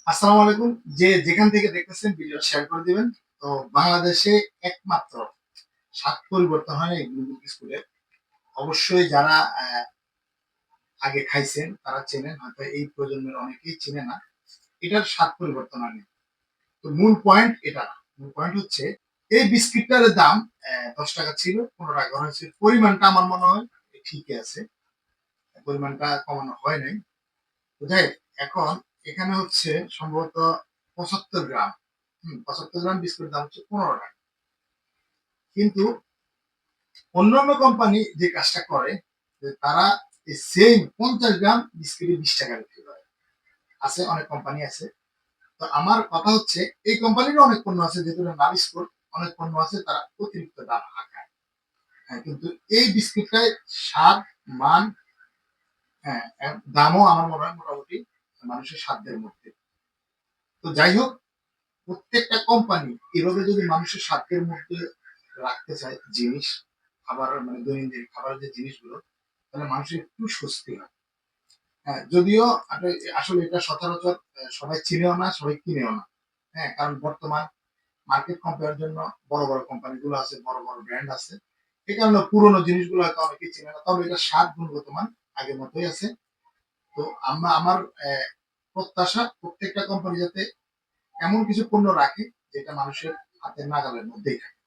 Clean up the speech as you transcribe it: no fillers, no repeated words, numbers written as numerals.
আসসালামু আলাইকুম। যে যেখান থেকে দেখতেছেন ভিডিও শেয়ার করে দিবেন। তো বাংলাদেশে একমাত্র স্বাদ পরিবর্তন হয় নাই ব্লুবেরি বিস্কুটের। অবশ্যই যারা আগে খাইছেন তারা চেনেন, হয়তো এই প্রজন্মের অনেকেই চেনে না। এটার স্বাদ পরিবর্তন হয়নি। তো মূল পয়েন্ট এটা না। মূল পয়েন্ট হচ্ছে এই বিস্কিটটার দাম ৳১০ ছিল, ৳১৫ করা হয়েছে। পরিমাণটা আমার মনে হয় ঠিকই আছে। পরিমাণটা কমানো হয় নাই। বুঝাই? এখন এখানে হচ্ছে সম্ভবত ৭৫ গ্রাম। ৭৫ গ্রাম বিস্কুটের দাম হচ্ছে ৳১৫। কিন্তু অন্যান্য কোম্পানি যে কাজটা করে যে তারা এই সেইম ৫০ গ্রাম বিস্কিটে ৳২০ বিক্রি করে। আছে, অনেক কোম্পানি আছে। তো আমার কথা হচ্ছে এই কোম্পানিরও অনেক পণ্য আছে যেহেতু এটা না বিস্কুট, অনেক পণ্য আছে তারা অতিরিক্ত দাম হাঁকায়। হ্যাঁ, কিন্তু এই বিস্কিটটায় স্বাদ, মান, হ্যাঁ, দামও আমার মনে হয় মোটামুটি মানুষের সাধ্যের মধ্যে। তো যাই হোক, প্রত্যেকটা কোম্পানি এভাবে যদি মানুষের স্বার্থের মধ্যে রাখতে চায় জিনিস, খাবার মানে দৈনন্দিন খাবারের যে জিনিসগুলো, তাহলে মানুষের একটু স্বস্তি হয়। হ্যাঁ, যদিও আসলে এটা সচরাচর সবাই চিনেও না, সবাই কিনেও না। হ্যাঁ, কারণ বর্তমান মার্কেট কম্পেয়ার জন্য বড়, বড় কোম্পানিগুলো আছে, বড়, বড় ব্র্যান্ড আছে। এ কারণে পুরোনো জিনিসগুলো হয়তো অনেকেই চিনে না। তবে এটার স্বাদ গুণগত মান আগের মতোই আছে। তো আমার প্রত্যাশা প্রত্যেকটা কোম্পানি যাতে এমন কিছু পণ্য রাখে যেটা মানুষের হাতের নাগালের মধ্যেই থাকে।